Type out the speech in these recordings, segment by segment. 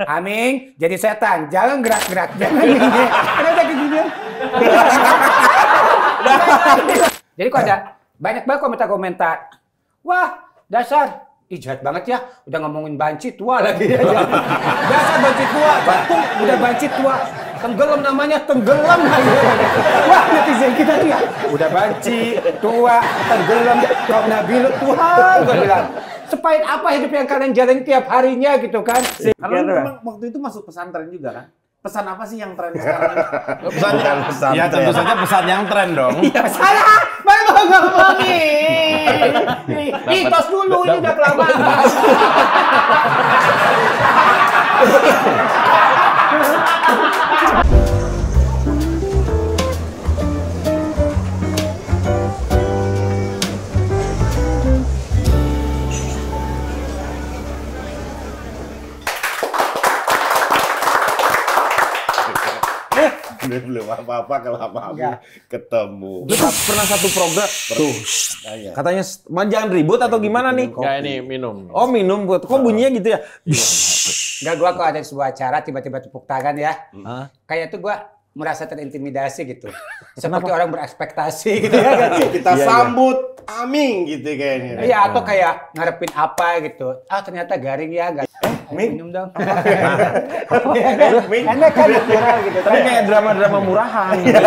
Aming jadi setan, jangan gerak-gerak, jangan gini. Kenapa keginian? Jadi kok ada banyak banget komentar-komentar. Wah, dasar jahat banget ya, udah ngomongin banci tua lagi ya. Dasar banci tua, udah banci tua. Tenggelam namanya, tenggelam lagi. Wah, netizen kita tuh ya, udah banci tua, tenggelam, kau Nabilu Tuhan, gue bilang. Sepahit apa hidup yang kalian jalani tiap harinya gitu kan. Kalau memang waktu itu masuk pesantren juga kan? Pesan apa sih yang tren sekarang ini? Pesan ya tentu saja pesan yang tren dong. Salah, baru ngomongin. Tos dulu, ini udah kelamaan. Ini belum apa-apa kalau apa-apa ketemu. Gue pernah satu program tuh. Katanya jangan ribut atau gimana nih? Enggak, ini minum. Oh, minum. Kok bunyinya gitu ya? Enggak, gua kalau ada sebuah acara tiba-tiba tepuk tangan ya. Kayak tuh gua merasa terintimidasi gitu. Seperti orang berekspektasi gitu ya. Kita sambut Aming gitu kayaknya. Iya, atau kayak ngarepin apa gitu. Ah, ternyata garing ya, enggak. Minum dong. Enak kan viral gitu. Tapi kayak drama-drama murahan gitu.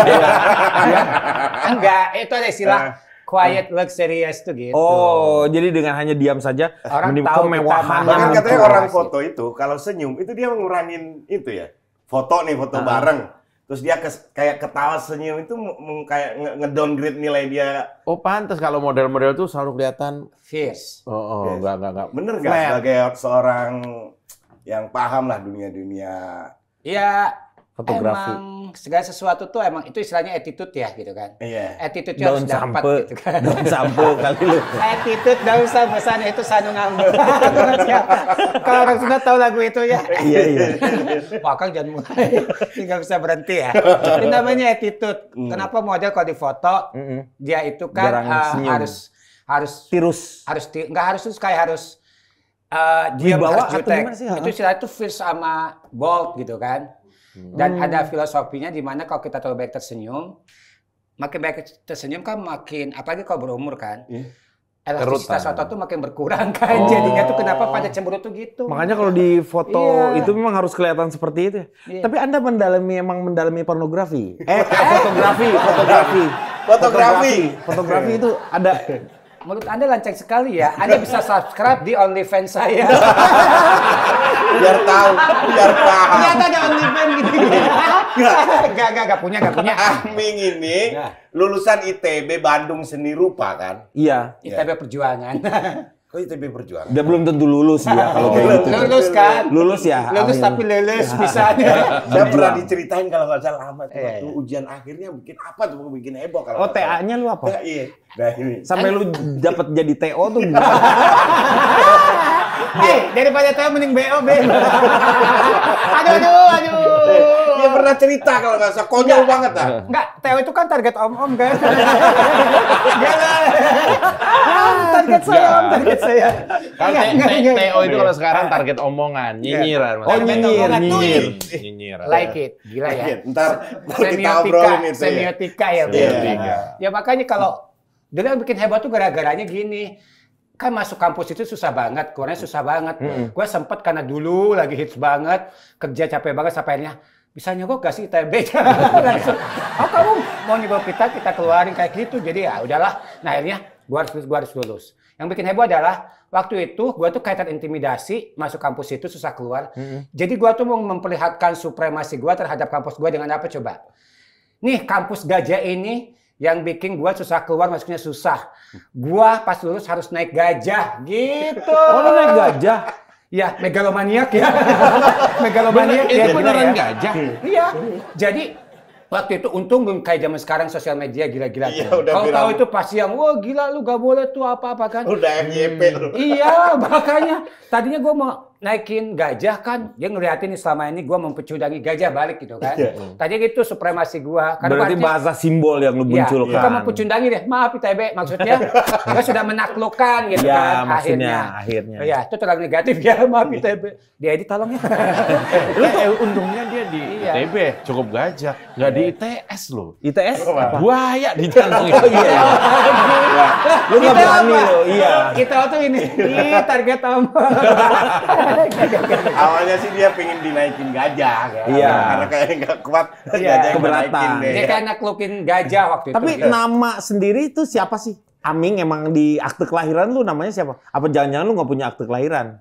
Enggak, itu ada istilah quiet luxurious tuh gitu. Oh, jadi dengan hanya diam saja orang tahu kemewahan. Bahkan katanya orang foto itu kalau senyum itu dia ngurangin itu ya. Foto bareng. Terus dia kayak ketawa senyum itu kayak ngedowngrade nilai dia. Oh, pantas kalau model-model tuh selalu kelihatan fierce. Oh, Yes. enggak. Bener nggak sebagai seorang yang paham lah dunia-dunia Iya, fotografi. emang segala sesuatu tuh emang itu istilahnya attitude ya gitu kan. Iya. Attitude harus dapat gitu kan. Daun sampo kali lu. Attitude daun sampo sana itu sanu ngambil. Kalau orang Sunda tahu lagu itu ya. Iya. Wah, Kang jangan mulai. Nggak bisa berhenti ya. Itu namanya attitude. Kenapa model kalau difoto dia itu kan harus nggak harus terus kayak harus dia Wibawa harus atau jutek. gimana sih? Itu istilah itu fierce sama bold gitu kan. Dan ada filosofinya di mana kalau kita terlalu banyak tersenyum, makin banyak tersenyum kan makin, apalagi kalau berumur kan, elastisitas otot tuh makin berkurang kan. Jadinya tuh kenapa pada cemberut tuh gitu. Makanya kalau di foto Iya. itu memang harus kelihatan seperti itu. Iya. Tapi Anda mendalami pornografi. Fotografi itu ada. Menurut Anda lancang sekali ya. Anda bisa subscribe di OnlyFans saya. Biar tahu, biar paham. Ternyata ada OnlyFans gitu. Gak punya. Aming ini lulusan ITB Bandung Seni Rupa kan? Iya. ITB Perjuangan. Kok ITB Perjuangan? Dia belum tentu lulus ya kalau kayak gitu. Lulus kan? Lulus ya. Lulus amin. tapi lulus bisanya. Saya pernah diceritain kalau nggak salah Ahmad waktu ujian akhirnya bikin apa tuh bikin heboh kalau Oh, TA-nya lu apa? Iya. Nah ini. Sampai lu dapat jadi TO tuh. Daripada tahu mending BO. Aduh. Dia pernah cerita kalau nggak salah konyol banget ah. Enggak, Teo itu kan target om-om kan. Target saya. Kalau TO itu kalau sekarang target omongan, nyinyiran. Oh, nyinyir. Like it, gila ya. Ntar kita obrolin itu ya. Semiotika ya. Ya makanya kalau dulu yang bikin hebat tuh gara-garanya gini. Kan masuk kampus itu susah banget, keluarnya susah banget. Gue sempet karena dulu lagi hits banget, kerja capek banget sampai akhirnya bisa nyogok gak sih ITB? Langsung, oh kamu mau nyogok kita keluarin kayak gitu. Jadi ya udahlah. Nah akhirnya gue harus lulus. Yang bikin heboh adalah waktu itu gue tuh kayak terintimidasi masuk kampus itu susah keluar. Jadi gue tuh mau memperlihatkan supremasi gue terhadap kampus gue dengan apa coba? Nih kampus gajah ini yang bikin gue susah keluar, masuknya susah. Gue pas lulus harus naik gajah gitu. Oh, lu naik gajah? Ya, megalomaniak ya. Megalomaniak. Itu beneran gajah? Iya. Jadi waktu itu untung belum kayak zaman sekarang sosial media gila-gila. Iya, tuh. udah Kalau viral. tahu itu pasti yang, wah gila lu gak boleh tuh apa-apa kan. Udah FYP lu. Iya, makanya tadinya gue mau naikin gajah kan, dia ngeliatin nih selama ini gue mempecudangi gajah balik gitu kan. Tadi gitu supremasi gue. Berarti bahasa simbol yang lu munculkan. Kita mempecudangi deh, maaf ITB maksudnya. Kita sudah menaklukkan gitu kan akhirnya. Ya, itu terlalu negatif ya, maaf ITB. Dia edit tolong ya. Untungnya dia di ITB, cukup gajah. Nggak di ITS loh. ITS? Buaya di jantung. Oh iya. Lu nggak berani lo, iya. Kita tuh ini target Awalnya sih dia pengen dinaikin gajah kan. Iya. Karena kayaknya nggak kuat Iya, gajah yang keberatan. dinaikin deh. Dia kayak naklukin gajah waktu itu. Tapi nama sendiri itu siapa sih? Aming emang di akte kelahiran lu namanya siapa? Apa jangan-jangan lu nggak punya akte kelahiran?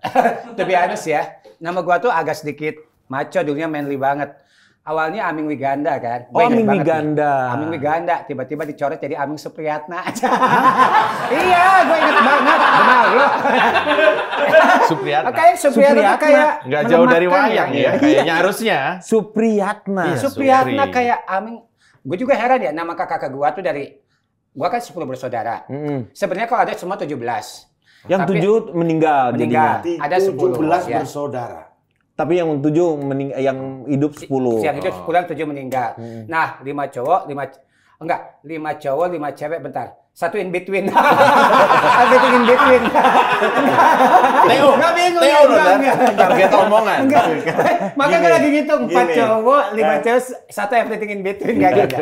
To be honest ya, nama gua tuh agak sedikit maco, dulunya manly banget. Awalnya Aming Wiganda kan. Oh, Aming Wiganda. Aming Wiganda, tiba-tiba dicoret jadi Aming Supriyatna. Iya, gue inget banget. Benar lo. Supriyatna. Kayak Supriyatna kayak Nggak jauh dari wayang ya, kayaknya harusnya. Supriyatna. Iya, Supriyatna Supri. kayak Aming. Gue juga heran ya, nama kakak gua tuh gua kan 10 bersaudara. Sebenarnya kalau ada semua 17. Yang 7 meninggal. Meninggal. Jadinya. Ada 10 17 bersaudara. Tapi yang 7 yang hidup 10. Yang hidup 10, 7 meninggal. Nah, 5 cowok, 5 cowok, 5 cewek, bentar. Satu in between. Everything in between. Teo, Nggak bingung. Teo loh, Enggak. target omongan. Makanya gue lagi ngitung 4 Gini. cowok, 5 cewek, satu everything in between enggak.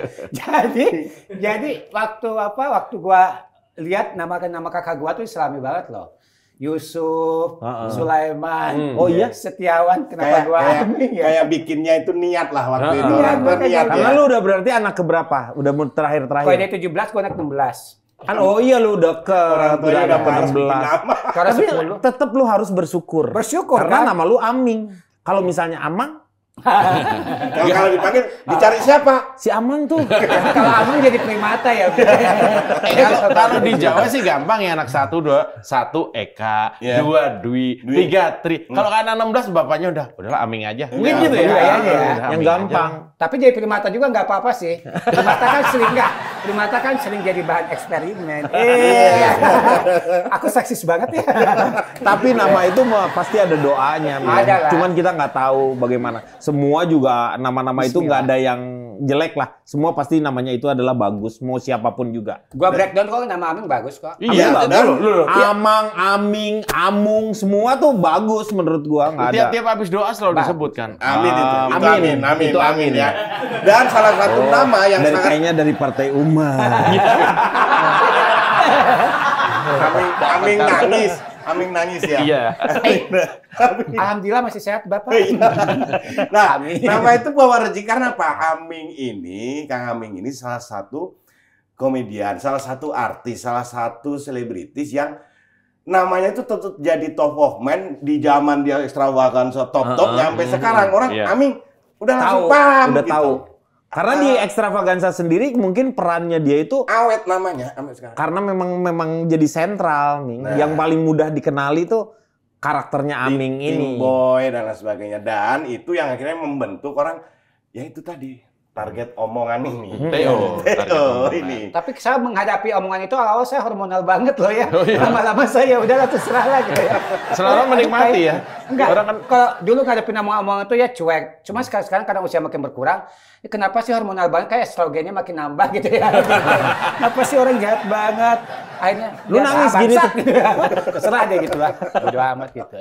Jadi waktu gua lihat nama kakak gua tuh Islami banget loh. Yusuf, Sulaiman, Oh iya? Setiawan, kenapa gua Aming ya? Kayak bikinnya itu niat lah waktu itu. Niat, Orang tuh niat Karena ya. lu udah berarti anak keberapa? Udah terakhir-terakhir. Kalau dia 17, gua anak 16. Kan iya lu udah ke Orang tuanya udah malas bikin 16. nama. Karena Tapi 10. tetap lu harus bersyukur. Bersyukur, Karena kan? nama lu Aming. Kalau misalnya Amang, Kalau dipanggil, dicari siapa? si Amang tuh. Kalau Aming jadi primata ya. Kalau di Jawa sih gampang ya, anak 1, 1 Eka, Iya. 2 Dwi, 3 Tri. Kalau kan anak 16 bapaknya udahlah Aming aja. Mungkin Iya, gitu ya. kayaknya ya. Udah Yang Aming gampang. aja. Tapi jadi primata juga nggak apa-apa sih. Primata kan sering jadi bahan eksperimen. Aku seksis banget ya. Tapi nama itu mah pasti ada doanya. Min. Ada lah. Cuman kita nggak tahu bagaimana. Semua juga nama-nama itu nggak ada yang jelek lah. Semua pasti namanya itu adalah bagus. Mau siapapun juga. Gua breakdown kok nama Aming bagus kok. Iya, Aming dan bagus. Amang, Aming, Amung, semua tuh bagus menurut gua. Nggak ada. Tiap-tiap habis doa selalu disebutkan. Amin itu. Itu Amin. amin, amin, Itu amin amin. ya. Dan salah satu nama yang dari sangat kayaknya dari Partai Umat. Aming nangis. Aming nangis ya. Iya. Alhamdulillah masih sehat Bapak. Nah, Amin. nama itu bawa rezeki karena apa? Kang Aming ini salah satu komedian, salah satu artis, salah satu selebritis yang namanya itu tetap jadi top of mind di zaman dia extravaganza top sampai sekarang orang Iya. Aming udah langsung Tahu, paham udah gitu. tahu. Karena di Extravaganza sendiri mungkin perannya dia itu Awet namanya sampai sekarang. karena memang jadi sentral nih. Nah. Yang paling mudah dikenali tuh karakternya Aming King ini. Boy dan lain sebagainya. Dan itu yang akhirnya membentuk orang, ya itu tadi, target omongan ini. Teo. Teo ini. Tapi saya menghadapi omongan itu awal saya hormonal banget loh ya. Oh, iya. Lama-lama saya udahlah terserah lah gitu ya. Selalu menikmati ya. Enggak, Orang kan kalau dulu ngadepin omongan itu ya cuek. Cuma sekarang karena usia makin berkurang, ya kenapa sih hormonal banget kayak estrogennya makin nambah gitu ya. Kenapa sih orang jahat banget? Akhirnya Lu nangis gini tuh. gitu ya. Terserah deh gitu lah. Bodo amat gitu.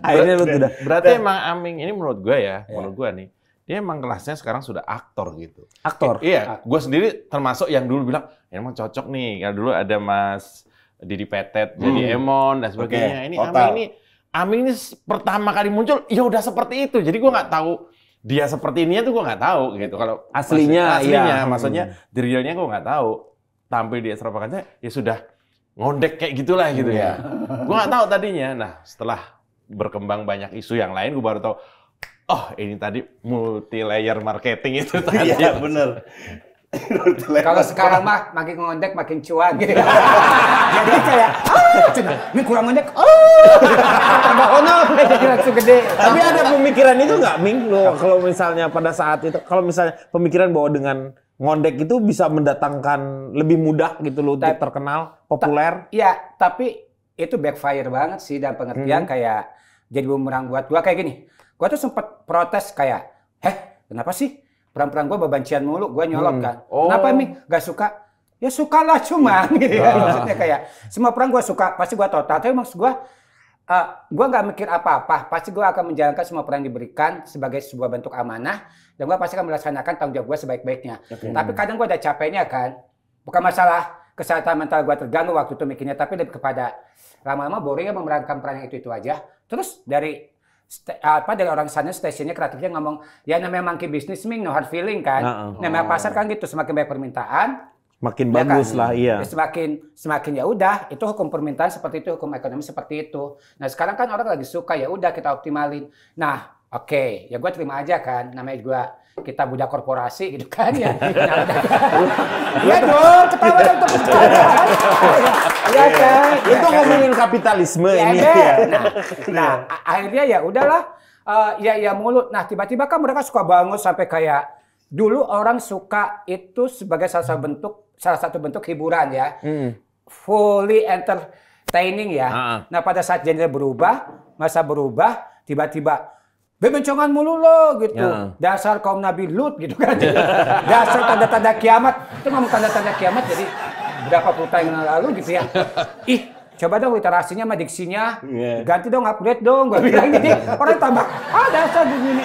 Akhirnya lu udah. berarti emang Aming ini menurut gue ya, menurut gue nih, dia emang kelasnya sekarang sudah aktor gitu. Aktor. Iya, gue sendiri termasuk yang dulu bilang, ya emang cocok nih. Kalau dulu ada Mas Didi Petet jadi Emon dan sebagainya. Oke, Ini total. Aming ini pertama kali muncul, ya udah seperti itu. Jadi gue nggak tahu dia seperti ininya tuh gue nggak tahu gitu. Kalau Aslinya, aslinya, iya. maksudnya di realnya gue nggak tahu. Tampil di Extravaganza ya sudah ngondek kayak gitulah gitu ya. Gue nggak tahu tadinya. Nah setelah berkembang banyak isu yang lain, gue baru tahu. Oh ini tadi multi layer marketing itu tadi. Iya, bener. Kalau sekarang mah makin ngondek makin cuan gitu. Jadi kayak ini kurang ngondek. Tambah honor jadi langsung gede. Tapi ada pemikiran itu nggak, Ming? Lo kalau misalnya pada saat itu, kalau misalnya pemikiran bahwa dengan ngondek itu bisa mendatangkan lebih mudah gitu lo untuk terkenal, populer. Iya, tapi itu backfire banget sih dalam pengertian kayak jadi bumerang buat gue kayak gini. Gue tuh sempet protes kayak, kenapa sih peran-peran gue bebancian mulu, gue nyolot kan. Kenapa Ming? Gak suka? Ya sukalah cuma gitu ya. Maksudnya kayak, semua peran gue suka, pasti gue total. Tapi maksud gue nggak mikir apa-apa. Pasti gue akan menjalankan semua peran yang diberikan sebagai sebuah bentuk amanah. Dan gue pasti akan melaksanakan tanggung jawab gue sebaik-baiknya. Tapi kadang gue ada capeknya kan. Bukan masalah kesehatan mental gue terganggu waktu itu mikirnya. Tapi lebih kepada lama-lama boring ya memerankan peran yang itu aja. Terus dari orang sana stasiunnya kreatifnya ngomong, ya namanya monkey business, no hard feeling kan. Namanya pasar kan gitu, semakin banyak permintaan. Makin bagus kan? lah, iya. Semakin ya udah, itu hukum permintaan seperti itu, hukum ekonomi seperti itu. Nah sekarang kan orang lagi suka, ya udah kita optimalin. Nah oke, ya gue terima aja kan, namanya kita budak korporasi gitu kan ya. Iya dong, ketawa dong untuk Iya kan. Itu ngomongin kapitalisme ini ya. Nah, akhirnya ya udahlah, ya mulut. Nah tiba-tiba kan mereka suka banget sampai kayak dulu orang suka itu sebagai salah satu bentuk hiburan ya, fully entertaining ya. Nah pada saat genre berubah, masa berubah, tiba-tiba bebencongan mulu lo gitu, dasar kaum Nabi Lut gitu kan, dasar tanda-tanda kiamat. Itu ngomong tanda-tanda kiamat jadi berapa puluh tahun yang lalu gitu ya. Coba dong literasinya sama diksinya, ganti dong, upgrade dong, gue bilang gini. Orang tambah, dasar begini,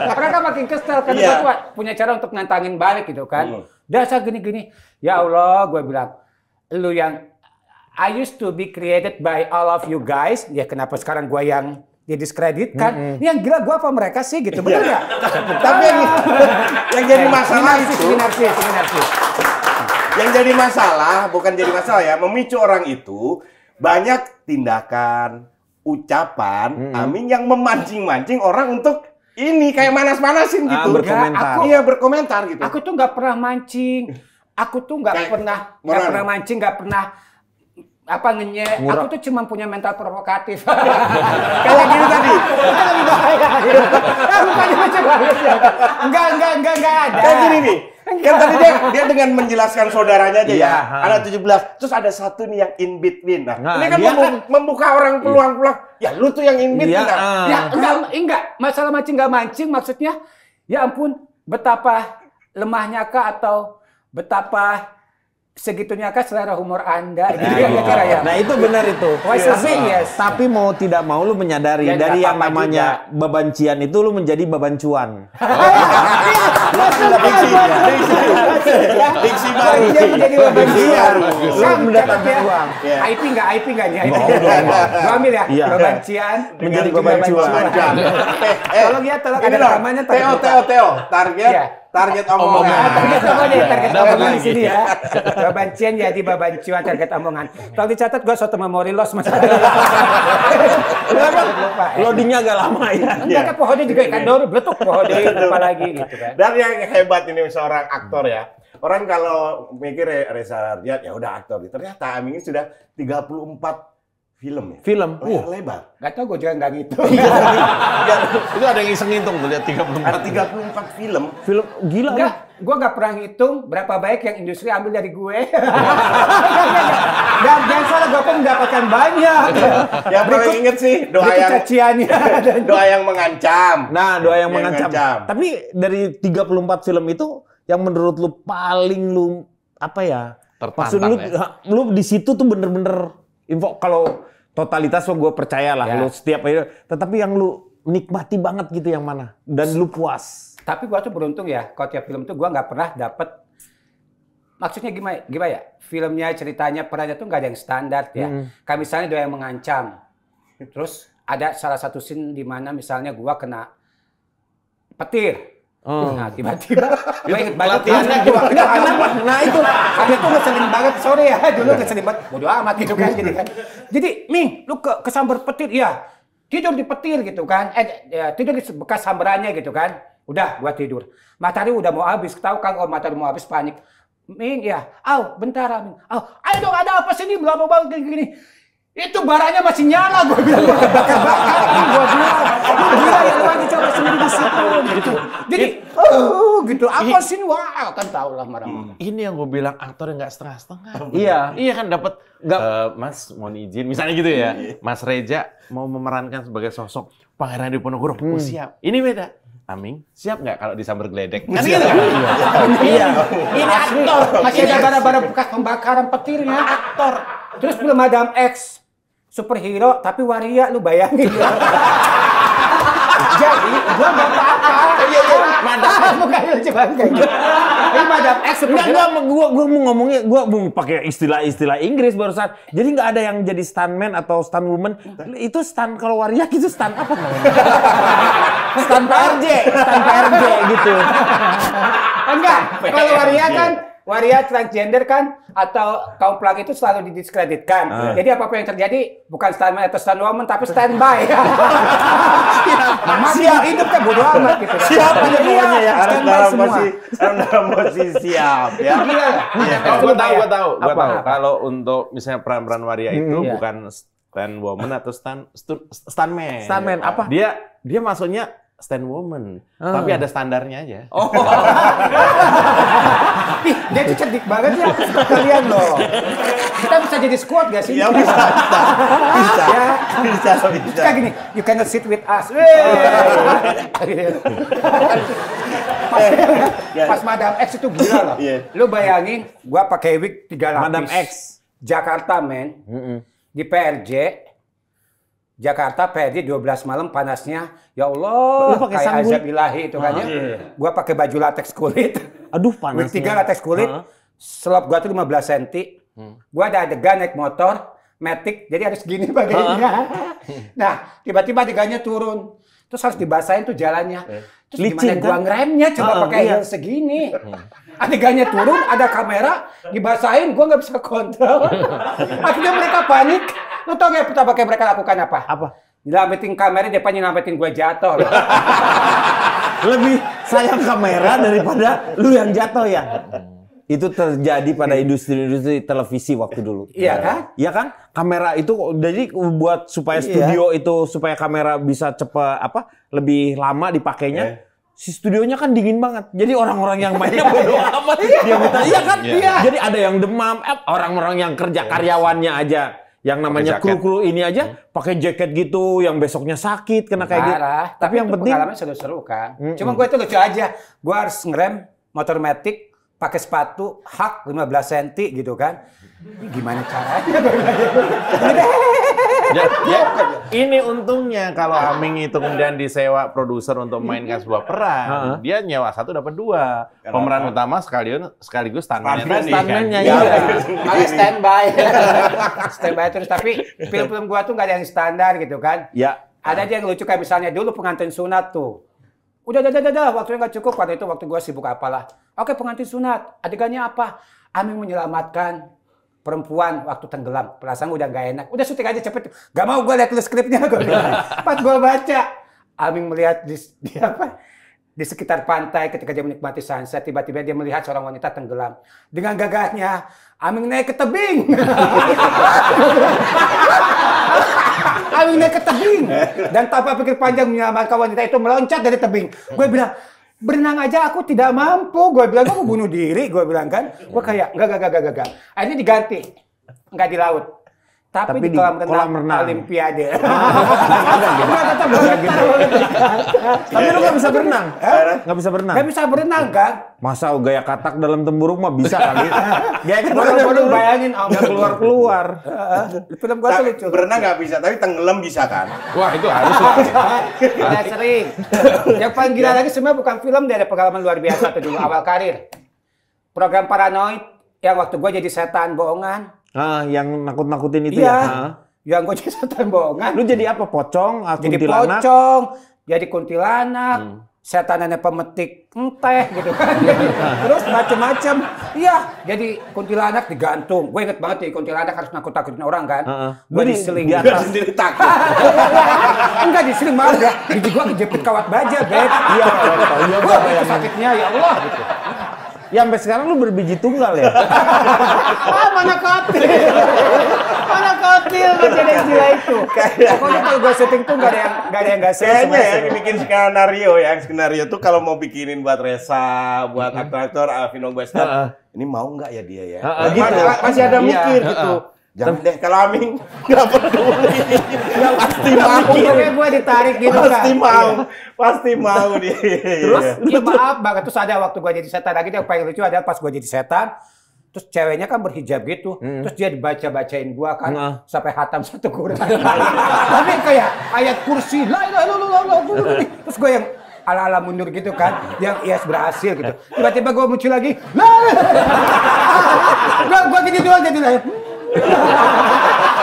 orang kan makin kesel karena gue punya cara untuk ngantangin balik gitu kan. Dasar gini-gini, ya Allah, gue bilang, lu yang I used to be created by all of you guys, ya kenapa sekarang gue yang didiskreditkan? Yang gila gue apa mereka sih gitu, bener nggak? Tapi yang jadi masalah itu, yang jadi masalah, bukan jadi masalah ya, memicu orang itu banyak tindakan, ucapan, yang memancing-mancing orang untuk ini kayak manas-manasin gitu. Berkomentar. Iya berkomentar gitu. Aku tuh nggak pernah mancing, aku tuh nggak pernah mancing, nggak pernah ngenyek. Aku tuh cuma punya mental provokatif. Kayak gini tadi. Itu lebih bahaya. Bukannya macam ya. Enggak ada. Kayak gini nih. Kan tadi dia dengan menjelaskan saudaranya aja ya. Ada 17. Terus ada satu nih yang in between. Nah, ini kan membuka orang peluang-peluang. Ya lu tuh yang in between. Ya enggak. Masalah mancing nggak mancing maksudnya. Ya ampun, betapa lemahnya kah atau betapa segitunya kah selera humor Anda gitu kira-kira ya. Nah itu benar itu. Tapi mau tidak mau lu menyadari dari yang namanya bebancian itu lu menjadi bebancuan. Diksi baru. Menjadi bebancian. Lu mendatangkan uang. IP nggak nih? Gua ambil ya. Bebancian menjadi bebancuan. Kalau lihat ada rekamannya Teo. Target omongan. Target omongan di sini ya. Bebancian jadi bebancuan, target omongan. Kalau dicatat gue suatu memori loss mas. Loadingnya agak lama ya. Enggak kan pohonnya juga ikan dor, beletuk pohonnya apalagi gitu kan. Dan yang hebat ini seorang aktor ya. Orang kalau mikir Reza Radian ya udah aktor. Ternyata Aming ini sudah 34 film ya? Film? Lebar. Gak tau, gue juga nggak ngitung. Itu ada yang iseng ngitung tuh, lihat 34 film. Film gila. Enggak, gue nggak pernah ngitung berapa baik yang industri ambil dari gue. Dan jangan salah, gue pun mendapatkan banyak. Yang paling inget sih doa yang mengancam. Nah, doa yang mengancam. Tapi dari 34 film itu, yang menurut lu paling lu apa ya? Tertantang lu di situ tuh bener-bener info kalau totalitas gue percaya lah lu setiap itu, tetapi yang lu nikmati banget gitu yang mana dan lu puas. Tapi gue tuh beruntung ya, kalau tiap film tuh gue nggak pernah dapet, maksudnya gimana ya, filmnya, ceritanya, perannya tuh nggak ada yang standar ya. Kayak misalnya Doa yang Mengancam, terus ada salah satu scene di mana misalnya gue kena petir. Nah tiba-tiba gue inget banget nah itu karena tuh ngeselin banget, sorry ya dulu ngeselin banget, bodo amat gitu kan. Jadi Ming lu kesambar petir, ya tidur di petir gitu kan, tidur di bekas sambarannya gitu kan. Udah gua tidur, matahari udah mau habis, tahu kan kalau matahari mau habis panik. Ming ya, bentar Ming, ayo dong ada apa sih ini, belum banget gini. Itu baranya masih nyala, gue bilang, gue bilang, gila ya lu lagi coba sendiri di situ, gitu. Jadi, gitu. Apa sih? Wah, kan tahu lah marah-marah. Ini yang gue bilang aktor yang nggak setengah-setengah. Iya kan dapat Mas mohon izin misalnya gitu ya. Mas Reja mau memerankan sebagai sosok Pangeran Diponegoro. Siap. Ini beda. Aming, siap nggak kalau disambar geledek? Kan gitu kan? iya Ini aktor. Masih ada bara-bara bekas pembakaran petirnya. Aktor. Terus belum Madam X. Superhero tapi waria, lu bayangin. Jadi, gua nggak apa-apa. Madam X bukan lucu banget. Ini Madam X superhero. Gua mau ngomongnya, gua mau pakai istilah ini barusan. Jadi nggak ada yang jadi stuntman atau stuntwoman. Itu stunt kalau waria itu stunt apa namanya? Stunt PRJ gitu. Enggak, kalau waria kan waria transgender kan atau kaum pelak itu selalu didiskreditkan. Jadi apa yang terjadi bukan stuntman atau stuntwoman tapi standby. Siap hidupnya bodo amat gitu. Siap aja pokoknya ya. Harus dalam posisi siap ya. Gue tahu. Kalau untuk misalnya peran-peran waria itu bukan stuntwoman atau stuntman. Stuntman apa? Dia masuknya stand woman, tapi ada standarnya aja. Dia tuh cerdik banget ya, aku suka kalian loh. Kita bisa jadi squad gak sih? Ya bisa. Kayak gini, you cannot sit with us. Pas Madam X itu gila loh. Lu bayangin, gua pakai wig 3 lapis. Madam X. Jakarta, men. Di PRJ. Jakarta PRJ 12 malam panasnya. Ya Allah, kayak azab ilahi itu kan ya. Gua pakai baju latex kulit. Aduh panasnya. Wig 3 latex kulit. Slop gua tuh 15 cm. Gua ada adegan naik motor, matic, jadi harus gini bagainya. Nah, tiba-tiba adegannya turun. Terus harus dibasahin tuh jalannya. Terus Licin, gimana gua ngeremnya coba pakai heel segini. Adegannya turun, ada kamera, dibasahin, gua nggak bisa kontrol. Akhirnya mereka panik. Lu tau gak pertama kayak mereka lakukan apa? Apa? Nyelamatin kamera, depan nyelamatin gue jatuh. Lebih sayang kamera daripada lu yang jatuh ya. Itu terjadi pada industri televisi waktu dulu. Iya kan? Iya kan? Kamera itu jadi buat supaya studio itu supaya kamera bisa lebih lama dipakainya. Si studionya kan dingin banget. Jadi orang-orang yang mainnya bodo amat. Dia minta kan? Iya. Jadi ada yang demam, orang-orang yang kerja karyawannya aja. Yang namanya kru-kru ini aja pakai jaket gitu, yang besoknya sakit kena kayak gitu. Tapi yang penting pengalaman seru-seru kan. Cuma gue itu lucu aja. Gue harus ngerem motor matic pakai sepatu hak 15 cm gitu kan. Gimana caranya? Ini untungnya kalau Aming itu kemudian disewa produser untuk mainkan sebuah peran, dia nyewa 1 dapat 2. Pemeran utama sekaligus stuntman-nya. Makanya standby terus. Tapi film-film gua tuh nggak ada yang standar gitu kan. Ya. Ada aja yang lucu kayak misalnya dulu pengantin sunat tuh. Udah, waktunya nggak cukup. Pada itu waktu gua sibuk apalah. Oke, pengantin sunat. Adegannya apa? Aming menyelamatkan perempuan waktu tenggelam. Perasaan udah nggak enak. Udah syuting aja cepet. Gak mau gue lihat dulu skripnya. Pas gue baca. Aming melihat di sekitar pantai ketika dia menikmati sunset. Tiba-tiba dia melihat seorang wanita tenggelam. Dengan gagahnya, Aming naik ke tebing. Aming naik ke tebing. Dan tanpa pikir panjang menyelamatkan wanita itu meloncat dari tebing. Gue bilang, berenang aja aku tidak mampu. Gue bilang, gue mau bunuh diri. Gue bilang kan. Gue kayak, enggak. Akhirnya diganti. Enggak di laut. Tapi di kolam renang Olimpiade. Tapi lu nggak bisa berenang? Nggak bisa berenang? Nggak bisa berenang kan? Masa gaya katak dalam tempurung mah bisa kali? Gaya katak dalam tempurung bayangin nggak keluar. Film gua tuh lucu. Berenang nggak bisa, tapi tenggelam bisa kan? Wah itu harus lah. Udah sering. Yang paling gila lagi sebenarnya bukan film, dia ada pengalaman luar biasa tuh dulu awal karir. Program Paranoid yang waktu gua jadi setan bohongan. Yang nakut-nakutin itu ya? Yang gue jadi setan bohongan. Lu jadi apa? Pocong? Jadi pocong, jadi kuntilanak, setanannya pemetik teh gitu kan. Terus macam-macam. Iya, jadi kuntilanak digantung. Gue inget banget jadi kuntilanak harus nakut-nakutin orang kan. Gue diseling di atas. Sendiri takut. Enggak diseling malah ya. Jadi gue kejepit kawat baja, Beb. Iya, sakitnya ya Allah gitu. Ya sampai sekarang lu berbiji tunggal ya? Mana kotil? Mana kotil kejadian gila itu. Pokoknya kalau gue syuting tuh gak ada yang gak seru. Kayaknya ya dibikin skenario tuh kalau mau bikinin buat Reza, buat aktor-aktor Vino Western, ini mau nggak ya dia ya? Gitu. Masih ada mikir gitu. Jangan deh kalau Aming nggak peduli, pasti mau. Pokoknya gue ditarik gitu Pasti mau dia. Terus ya maaf banget, terus ada waktu gue jadi setan lagi, yang paling lucu adalah pas gue jadi setan, terus ceweknya kan berhijab gitu, terus dia dibacain gua kan sampai hatam satu Quran. Tapi kayak ayat kursi, la ilaha illallah, terus gue yang ala-ala mundur gitu kan, yang yes berhasil gitu. Tiba-tiba gue muncul lagi, gue gini doang jadi lah.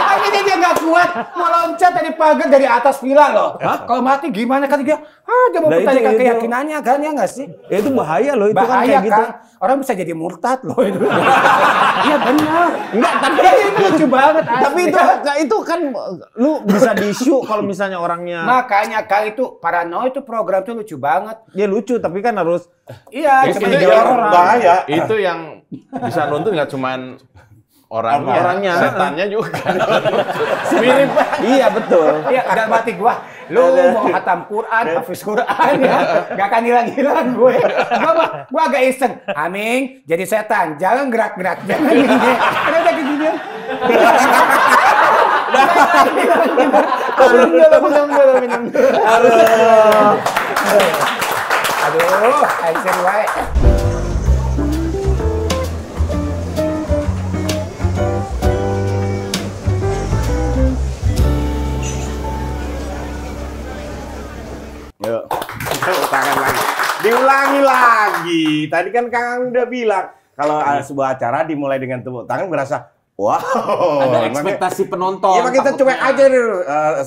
Akhirnya dia nggak kuat, mau loncat dari pagar dari atas villa loh. Kalau mati gimana kan dia? Dia mau pertanyakan keyakinannya kan ya nggak sih? Ya itu bahaya loh, itu Bahaya kan kayak gitu. Orang bisa jadi murtad loh itu. Iya benar. Enggak, tapi itu lucu banget. Tapi itu kan lu bisa di-show kalau misalnya orangnya. Makanya kali itu Parano itu program tuh lucu banget. Ya lucu, tapi kan harus Iya, Itu cuma yang bahaya. Itu yang bisa nonton nggak cuman orangnya, setannya juga. Mirip. Iya betul. Iya, ada mati gua. Lu mau hatam Quran, hafiz Quran ya. Gak akan hilang-hilang gue. Gua agak iseng. Aming, jadi setan. Jangan gerak-gerak. Jangan gini. Kenapa kayak gini? Minum. Aduh, Aisyah wae. Yuk, tangan lagi. Diulangi lagi. Tadi kan Kang udah bilang kalau sebuah acara dimulai dengan tepuk tangan berasa wow. Ada ekspektasi penonton. Iya, kita cuek aja dulu.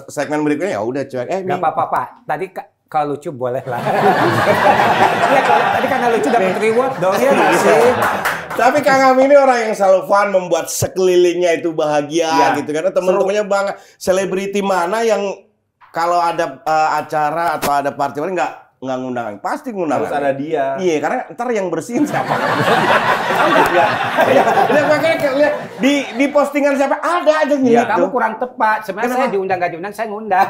Segmen berikutnya ya udah cuek. Gak apa-apa, Pak. Tadi kalau lucu boleh lah. Iya, tadi karena lucu dapat reward dong ya nggak sih? Tapi Kang Aming ini orang yang selalu fun, membuat sekelilingnya itu bahagia gitu. Karena teman-temannya banget. Selebriti mana yang kalau ada acara atau ada party nggak ngundang, pasti ngundang. Harus ada dia. Iya, karena ntar yang bersihin siapa? Lihat makanya lihat di postingan siapa ada aja nih. Ya, kamu kurang tepat. Sebenarnya saya diundang nggak diundang, saya ngundang.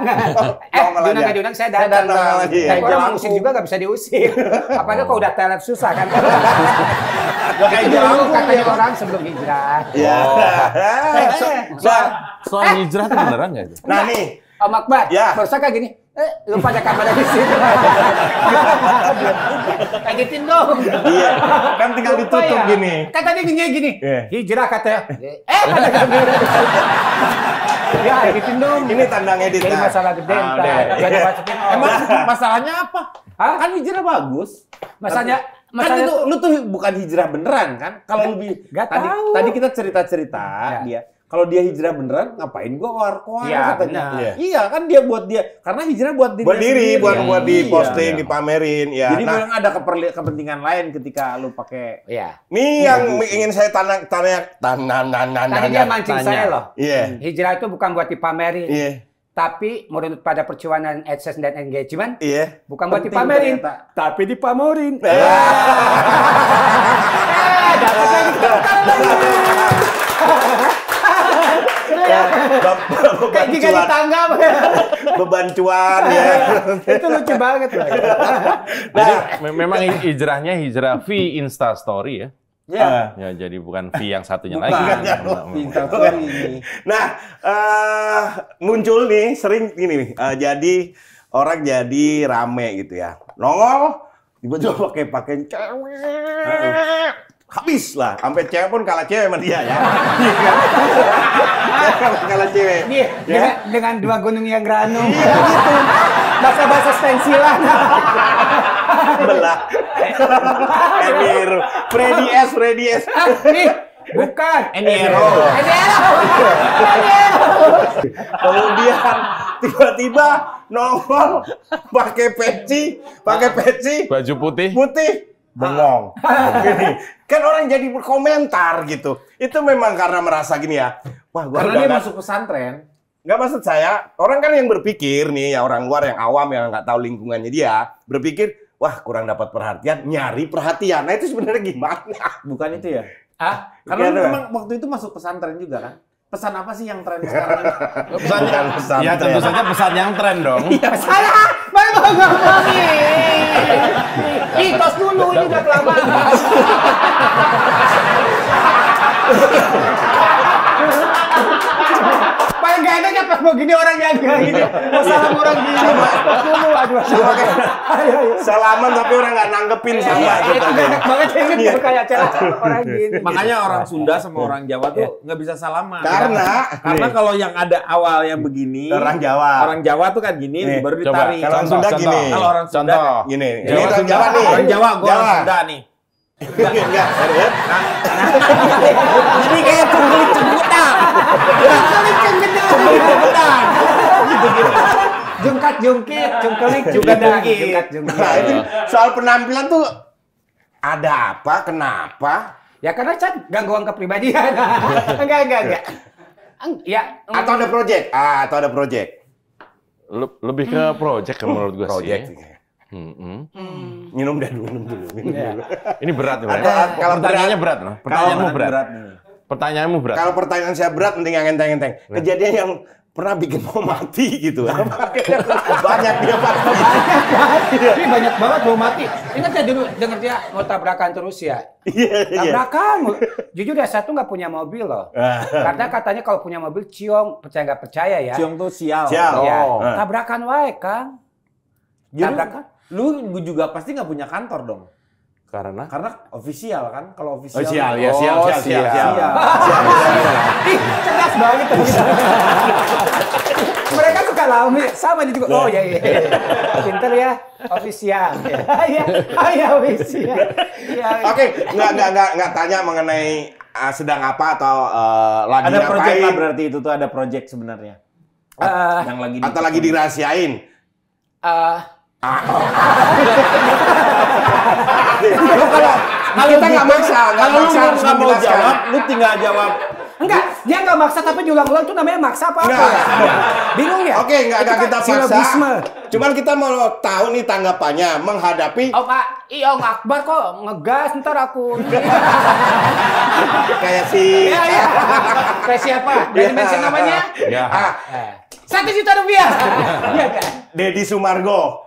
Diundang nggak diundang, saya datang. Iya. Orang mau usir juga nggak bisa diusir. Apalagi kalau udah talent susah kan. Kayak Itu dulu jalan katanya orang sebelum hijrah. Iya. Soal hijrah itu beneran nggak itu? Nah nih. Om Akbar, Ya. barusan kayak gini. Lu pada kamar di situ. Kagetin dong. Iya, kan tinggal Lupa ditutup ya? gini. Kan tadi gini. Iya. Hijrah katanya. Pada kamera. Ya, kagetin dong. Ini tandang edit. Jadi nah. masalah gede Ah, entar. udah. Jangan masukin Emang masalahnya apa? Hah? Kan hijrah bagus. Masalahnya Kan itu lu tuh bukan hijrah beneran kan? Kalau lebih Nggak tadi tahu. tadi kita cerita-cerita Ya. dia. Kalau dia hijrah beneran, ngapain gua war-war Iya, katanya. benar. Iya, kan dia buat dia. Karena hijrah buat diri Buat diri, buat di posting, Iya. dipamerin ya. Jadi Nah, memang ada kepentingan lain ketika lu pakai. Iya. nih yang ingin saya tanya. Tadi dia mancing saya loh. Iya. Hijrah itu bukan buat dipamerin. Iya. Tapi menurut pada perjuangan AdSense dan engagement, Iya. bukan buat Penting dipamerin, ternyata. tapi dipamerin. Kayak juga ditanggap. Beban cuan ya. Itu lucu banget loh. Jadi memang hijrahnya hijrah V Insta Story ya. Ya. Ya jadi bukan V yang satunya Bukan. lagi. Bintang story ini. Nah, muncul nih sering gini nih. Jadi orang jadi rame gitu ya. Nongol, tiba-tiba pakai cewek. Habis lah, sampai cewek pun kalah cewek sama dia ya. Kalah cewek. Iya, Ya. dengan dua gunung yang ranum. Gitu. Bahasa-bahasa stensilan. Belah. Eniero. Freddy S. Nih, bukan. Eniero. Kemudian tiba-tiba nongol pakai peci, Baju putih. bengong. Gini. Kan orang jadi berkomentar gitu. Itu memang karena merasa gini ya. Wah, gua Karena udah dia nggak- masuk pesantren. nggak maksud saya, orang kan yang berpikir nih, ya orang luar yang awam yang nggak tahu lingkungannya dia, berpikir, wah kurang dapat perhatian, nyari perhatian. Nah itu sebenarnya gimana? Bukan itu ya? Karena memang waktu itu masuk pesantren juga kan? Pesan apa sih yang tren sekarang ini? Pesan ya tentu saja pesan yang tren dong. Salah, baru ngomongin. Tos dulu, ini udah kelamaan. Paling gak enaknya pas mau gini orang yang gak gini. Mau salam orang gini. Tos dulu, aduh. Salaman tapi orang nggak nanggepin sama. Itu enak banget ya, kayak cara orang gini. Makanya orang Sunda sama orang Jawa tuh nggak bisa salaman. Karena kalau yang ada awal yang begini, orang Jawa tuh kan gini, nih, baru ditarik. Kalau orang Sunda gini. Kalau orang Sunda gini. Ini orang Jawa nih. Orang Jawa, gua orang Sunda nih. Enggak. Ini kayak cenggut-cenggutan. Cenggut-cenggutan. Gitu-gitu. Jungkat-jungkit, jungkelik, jungkat-jungkit. Nah, itu soal penampilan tuh ada apa? Kenapa? Ya karena gangguan kepribadian. Enggak. Ya, Atau ada project? Lebih ke project menurut gue sih. Project. Minum dulu. Ini berat nih, Bang. Kalau pertanyaannya berat, loh. Pertanyaanmu berat. Pertanyaanmu berat. Kalau pertanyaan saya berat, mending yang enteng-enteng. Kejadian yang pernah bikin mau mati gitu. Banyak dia mati. Tapi banyak banget mau mati. Ingat ya dulu denger dia mau tabrakan terus ya. Tabrakan. Jujur ya saya tuh nggak punya mobil loh. Karena katanya kalau punya mobil ciong, percaya nggak percaya ya. Ciong tuh sial. Ya, tabrakan wae, Kang. Tabrakan. Lu juga pasti nggak punya kantor dong. Karena official kan, kalau official. Sial. Cerdas banget tuh kita. Mereka suka lama sama dia juga. Oh iya. Pinter ya, official. Iya, official. Oke, nggak tanya mengenai sedang apa atau lagi ada ngapain. project lah berarti itu tuh ada project sebenarnya. Yang lagi atau lagi dirahasiain. Kalau kita nggak maksa, kalau lu nggak mau jawab, lu tinggal jawab. Enggak, dia nggak maksa tapi diulang-ulang tuh namanya maksa apa? Bingung ya? Oke, nggak kita paksa. Silogisme. Cuman kita mau tahu nih tanggapannya menghadapi. Oh Pak, Iong Akbar kok ngegas ntar aku. Kayak si. Iya. Kayak siapa? Dari mention namanya? Ya. 1 juta rupiah. Iya kan? Deddy Sumargo.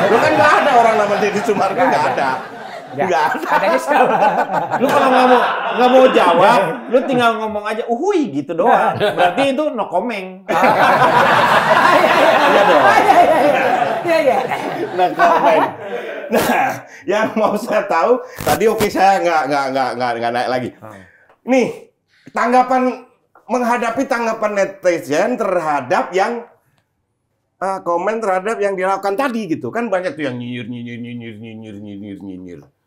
Lu kan nggak ada orang nama Deddy Sumargo, nggak ada. Nggak ada. Adanya siapa? Lu kalau nggak mau jawab, lu tinggal ngomong aja uhui gitu doang. Berarti itu no comment. Iya dong. Iya. No comment. Nah, yang mau saya tahu tadi saya nggak naik lagi. Nih, menghadapi tanggapan netizen terhadap yang komen terhadap yang dilakukan tadi gitu kan, banyak tuh yang nyinyir.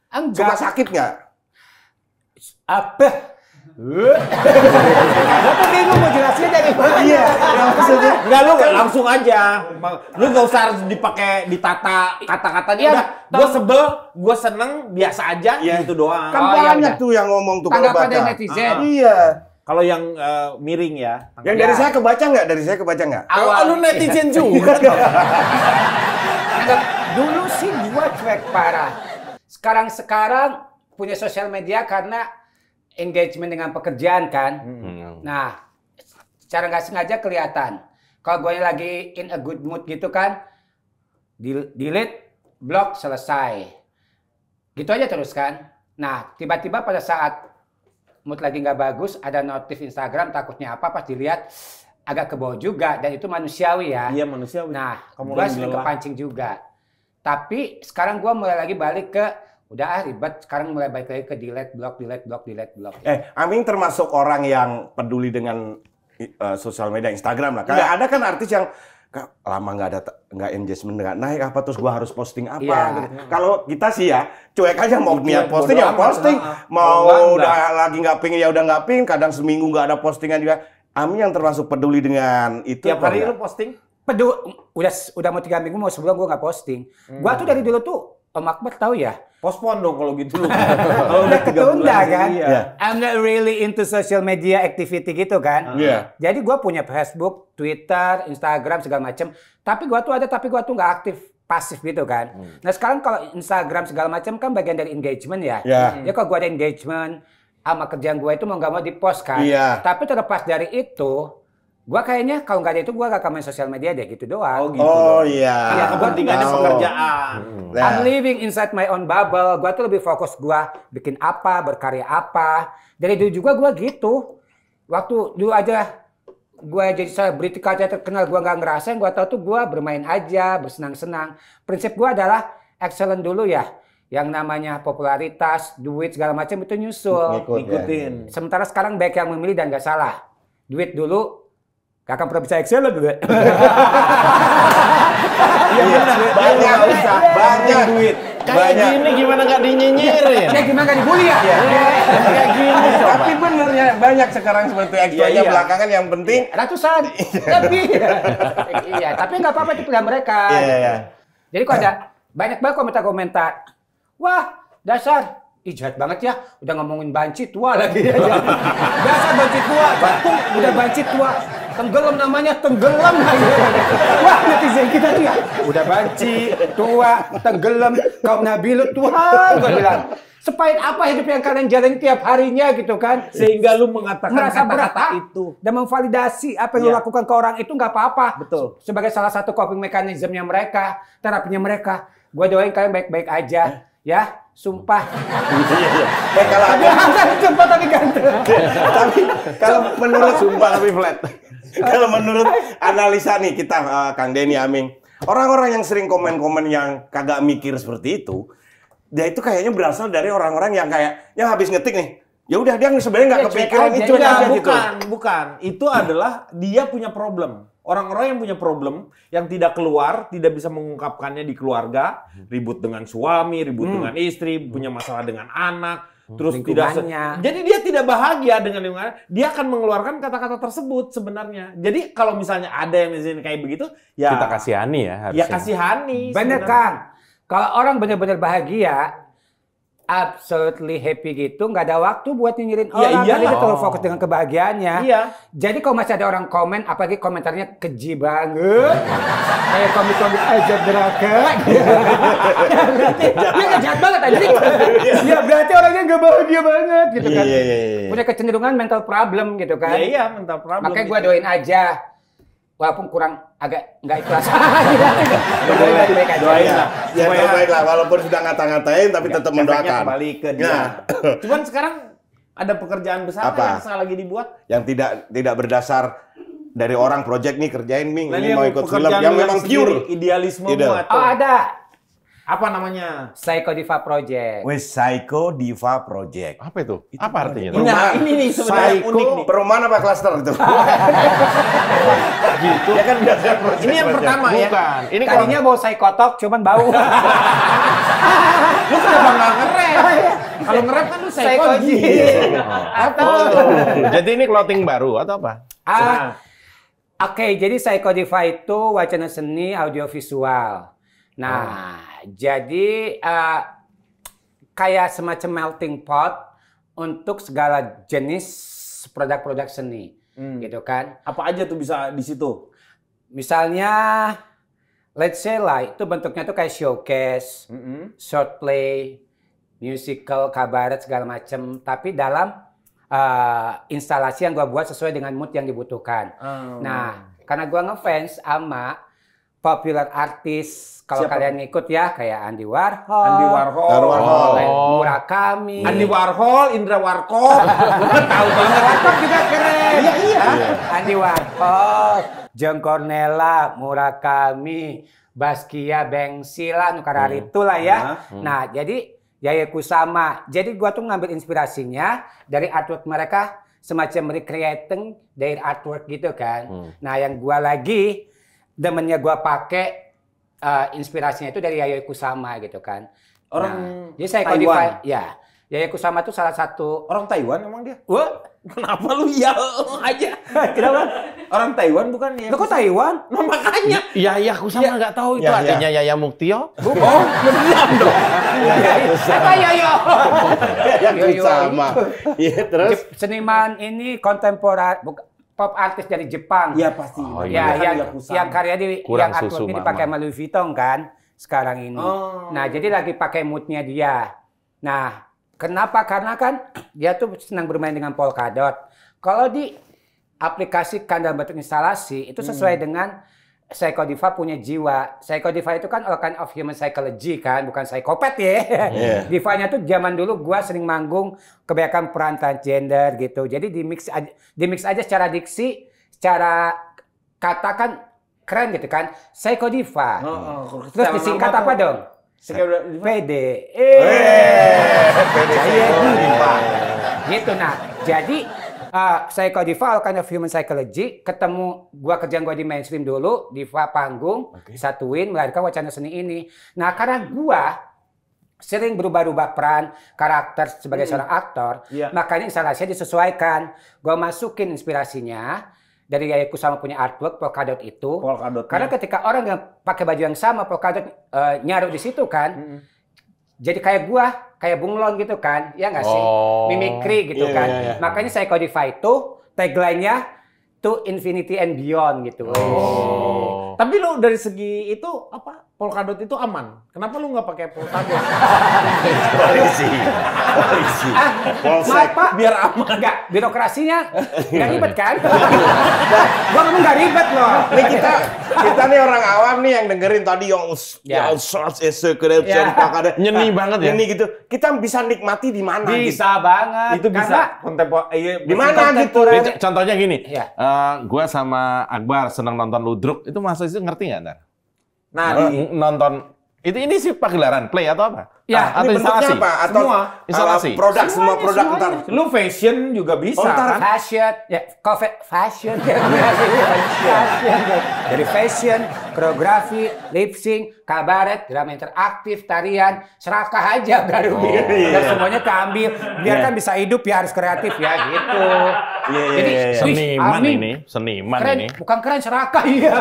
Cuma sakit nggak? Apa? Aku bingung mau jelasin dari mana. Iya, maksudnya Enggak, lu langsung aja. Lu nggak usah harus ditata kata-katanya. Iya, udah, gua sebel, gua seneng, biasa aja gitu doang. kan banyak tuh yang ngomong tuh kalau Tanggapan baca. dari netizen. Iya. Kalau yang miring ya. Yang dari saya kebaca nggak? Dari saya kebaca nggak? Awal lu netizen juga. Dulu sih gua cuek parah. Sekarang punya sosial media karena engagement dengan pekerjaan kan. Nah, secara nggak sengaja kelihatan. Kalau gue lagi in a good mood gitu kan, delete, block, selesai. Gitu aja terus kan. Nah, tiba-tiba pada saat mood lagi nggak bagus, ada notif Instagram, takutnya apa, pas dilihat agak kebawa juga. Dan itu manusiawi ya. Iya, manusiawi. Nah, gue sering kepancing juga. Tapi sekarang gue mulai lagi balik ke udah ribet, sekarang mulai balik lagi ke delete, block. Aming termasuk orang yang peduli dengan sosial media Instagram lah. Kayak ada kan artis yang lama nggak engagement, nggak naik apa, terus gua harus posting apa gitu. Kalau kita sih ya cuek aja, mau niat posting ya posting, mau udah lagi nggak pingin ya udah nggak pingin, kadang seminggu nggak ada postingan juga. Aming yang termasuk peduli dengan itu. Tiap hari lu posting? Udah mau 3 minggu, mau sebulan gue nggak posting. Gua tuh dari dulu tuh Om Akbar tahu ya. Pospon dong kalau gitu. Kalau udah ketunda kan. Iya. I'm not really into social media activity gitu kan. Iya. Jadi gue punya Facebook, Twitter, Instagram segala macem. Tapi gue tuh nggak aktif. pasif gitu kan. Nah sekarang kalau Instagram segala macam kan bagian dari engagement ya. Ya. Ya kalau gue ada engagement sama kerjaan gue itu mau nggak mau di post kan. Iya. Tapi terlepas dari itu, gue kayaknya kalau nggak ada itu gue gak akan main sosial media deh gitu doang. gitu. Oh iya. Karena kepentingannya pekerjaan. Nah. I'm living inside my own bubble. Gue tuh lebih fokus gue bikin apa, berkarya apa. Dari dulu juga gue gitu. Waktu dulu aja gue jadi selebriti kaca terkenal, gue nggak ngerasain. Gue tahu tuh gue bermain aja, bersenang-senang. Prinsip gue adalah excellent dulu ya. Yang namanya popularitas, duit segala macam itu nyusul. Ngikutin. Sementara sekarang baik yang memilih dan nggak salah. Duit dulu, gak akan pernah bisa excellent dulu. Iya, banyak duit. Kayak gini gimana nggak dinyinyirin? Ya gimana gak dibully ya? Kayak gini. Tapi bener ya, banyak sekarang seperti extra-nya belakangan yang penting. Ratusan. Tapi iya, tapi nggak apa-apa itu pilihan mereka. Iya. Jadi kok ada banyak banget komentar-komentar. Wah, dasar jahat banget ya, udah ngomongin banci tua lagi ya. Dasar banci tua, udah banci tua. Tenggelam namanya, tenggelam lagi. Wah, netizen kita tuh ya, udah banci tua, tenggelam, kaum Nabi Lut, Tuhan, gue bilang. Sepahit apa hidup yang kalian jalani tiap harinya gitu kan. Sehingga lu mengatakan merasa berat kata-kata itu. Dan memvalidasi apa yang lu lakukan ke orang itu nggak apa-apa. Betul. Sebagai salah satu coping mekanismenya mereka, terapinya mereka. Gue doain kalian baik-baik aja. Ya, sumpah. Sumpah tapi ganteng. Tapi kalau menurut sumpah tapi flat. Kalau menurut analisa nih kita Kang Denny Aming, orang-orang yang sering komen-komen yang kagak mikir seperti itu, dia itu kayaknya berasal dari orang-orang yang kayak yang habis ngetik nih. Ya udah dia sebenarnya nggak kepikiran itu aja gitu. Bukan. Itu adalah dia punya problem. Orang-orang yang punya problem, yang tidak keluar, tidak bisa mengungkapkannya di keluarga, ribut dengan suami, ribut dengan istri, punya masalah dengan anak, terus tidak. Jadi dia tidak bahagia dengan lingkungan. Dia akan mengeluarkan kata-kata tersebut sebenarnya. Jadi kalau misalnya ada yang misalnya kayak begitu, ya kita kasihani ya harusnya. Ya kasihani. Bener Kang. Kalau orang benar-benar bahagia, absolutely happy gitu, nggak ada waktu buat nyinyirin orang. Jadi dia terlalu fokus dengan kebahagiaannya. Iya. Jadi kalau masih ada orang komen, apalagi komentarnya keji banget, kayak komik-komik azab neraka, berarti dia nggak jahat banget aja. Ya berarti orangnya nggak bahagia banget gitu kan. Punya kecenderungan mental problem gitu kan. Iya, mental problem. Makanya gue doain aja. Walaupun kurang agak nggak ikhlas. Doain lah. Ya terbaik lah, walaupun sudah ngata-ngatain tapi tetap mendoakan. Kembali ke dia. Cuman sekarang ada pekerjaan besar yang sekarang lagi dibuat. Yang tidak berdasar dari orang project nih kerjain Ming, ini mau ikut film yang memang pure. Idealisme Oh ada. Apa namanya? Psycho Diva Project. Psycho Diva Project. Apa itu? Apa artinya? Nah, ini nih sebenarnya unik nih. Perumahan apa klaster itu? Gitu. Ya kan biasanya project. Ini yang pertama ya. Bukan. Ini Tadinya bau psychotok, cuman bau. Lu kenapa nggak ngerem? Kalau ngerem kan lu psychoji. Atau jadi ini clothing baru atau apa? Oke, jadi Psycho Diva itu wacana seni audiovisual. Nah, jadi kayak semacam melting pot untuk segala jenis produk-produk seni, gitu kan? Apa aja tuh bisa di situ? Misalnya, let's say lah, itu bentuknya tuh kayak showcase, short play, musical, kabaret segala macam, tapi dalam instalasi yang gue buat sesuai dengan mood yang dibutuhkan. Nah, karena gue ngefans sama popular artis, kalau kalian ngikut ya, kayak Andy Warhol, Murakami, Andy Warhol, Indra Warkop, tahu banget. Warkop juga keren. Iya. Andy Warhol, John Cornella, Murakami, Basquiat, Banksy lah, Nukarari itulah ya. Nah, jadi Yaya Kusama. Jadi gua tuh ngambil inspirasinya dari artwork mereka, semacam recreating dari artwork gitu kan. Nah, yang gua lagi demennya gua pakai inspirasinya itu dari Yayoi Kusama gitu kan. Orang jadi saya Taiwan. Ya, Yayoi Kusama itu salah satu orang Taiwan emang dia. Wah, kenapa lu ya aja? Kenapa? Orang Taiwan bukan ya? Lo kok Taiwan? Nah, makanya. Yaya Kusama nggak tahu itu artinya Yaya Muktio. Oh, beneran dong. Apa Yayo? Yaya Kusama. Iya, terus seniman ini kontemporer pop artis dari Jepang. Iya pasti. Ya, yang karya di kurang yang artwork ini dipakai sama Louis Vuitton kan. sekarang ini. Nah, jadi lagi pakai moodnya dia. Nah, kenapa? Karena kan dia tuh senang bermain dengan Polkadot. Kalau di aplikasikan dalam bentuk instalasi, itu sesuai dengan Psychodiva punya jiwa. Psychodiva itu kan all kind of human psychology kan, bukan psikopat ya. Divanya tuh zaman dulu gua sering manggung kebanyakan peran transgender gitu. Jadi di mix aja secara diksi, secara kata kan keren gitu kan. Psychodiva. Terus disingkat apa dong? PD. Gitu nah. Jadi Psychodiva all kind of human psychology, ketemu kerjaan gua di mainstream dulu, Diva panggung, satuin melahirkan wacana seni ini. Nah, karena gua sering berubah-ubah peran karakter sebagai seorang aktor, makanya instalasinya disesuaikan. Gua masukin inspirasinya dari Yayaku sama punya artwork Polkadot itu. Karena ketika orang yang pakai baju yang sama Polkadot nyaruh di situ kan. Jadi kayak gua, kayak bunglon gitu kan, ya nggak sih? Mimikri gitu kan. Makanya Psychodiva itu tagline-nya to infinity and beyond gitu. Tapi lu dari segi itu apa? Polkadot itu aman. Kenapa lu nggak pakai Polkadot? Polisi. Maaf Pak, biar aman. Enggak, birokrasinya nggak ribet kan? Gua ngomong nggak ribet loh. Nih kita nih orang awam nih yang dengerin tadi yang source secretion Polkadot. Nyeni banget ya. Nyeni gitu. Kita bisa nikmati di mana gitu. Bisa banget. Itu bisa Di mana gitu. Contohnya gini, Iya. gua sama Akbar senang nonton ludruk, itu Mas itu ngerti nggak, Nar? Nah, nonton ini sih pagelaran play atau apa? Ya, atau ini instalasi? bentuknya apa? Atau Semua. Instalasi. Produk, semua produk ntar. lu fashion juga bisa kan? Fashion, ya, fashion. Dari fashion, koreografi, lip sync, kabaret, drama interaktif, tarian, serakah aja baru dan semuanya keambil. Biar kan bisa hidup ya harus kreatif ya gitu. Jadi Seniman Amin. ini, seniman Keren, ini. bukan keren serakah ya.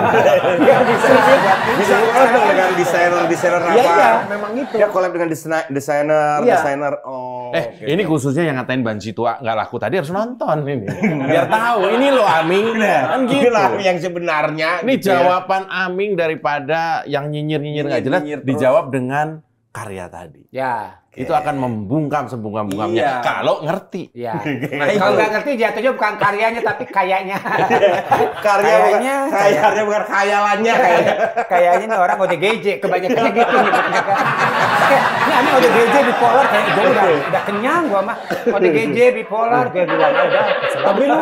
Bisa collab dong dengan desainer apa? Iya, memang itu. Dia collab dengan desainer. Oh. Ini khususnya yang ngatain Banci tua nggak laku tadi harus nonton ini. Biar tahu ini loh Aming. Kan gitu. Inilah yang sebenarnya. Ini gitu ya. jawaban Aming daripada yang nyinyir-nyinyir nggak jelas dijawab dengan karya tadi. Ya. Itu akan membungkam sebungkam-bungkamnya Iya. kalau ngerti. Ya. Kalau nggak ngerti jatuhnya bukan karyanya tapi kayaknya. Karyanya bukan khayalannya kayaknya. Kayaknya nih orang ODGJ kebanyakannya gitu nyebutnya kan. Ini ODGJ bipolar kayak gue udah kenyang gua mah. ODGJ bipolar gue bilang udah. Tapi lu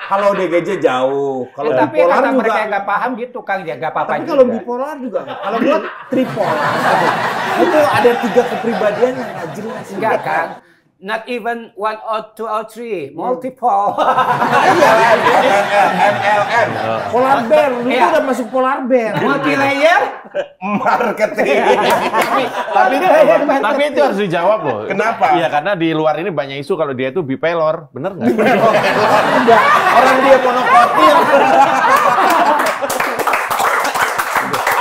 kalau DGJ jauh, kalau Tapi bipolar kata juga. mereka yang nggak paham gitu Kang, ya nggak apa-apa Tapi juga. kalau bipolar juga nggak. Kalau gua tripolar. Itu ada 3 kepribadian yang nggak jelas. Enggak kan? Not even 1 or 2 or 3, multiple. MLM. Polar bear, lu Iya. tuh udah masuk polar bear. Multi layer. Marketing. Tapi itu harus dijawab loh. Kenapa? Iya karena di luar ini banyak isu kalau dia itu bipolar, bener nggak? Orang dia monokotil.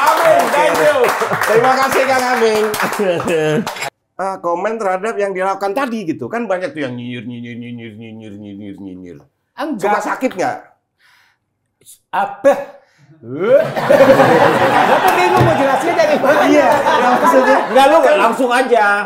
Amin, thank you. Terima kasih Kang Aming. Komen terhadap yang dilakukan tadi gitu kan banyak tuh yang nyinyir. Suka Enggak. sakit nggak? Apa? Bapak bingung mau jelasnya dari mana? Iya, maksudnya Enggak, lu langsung aja.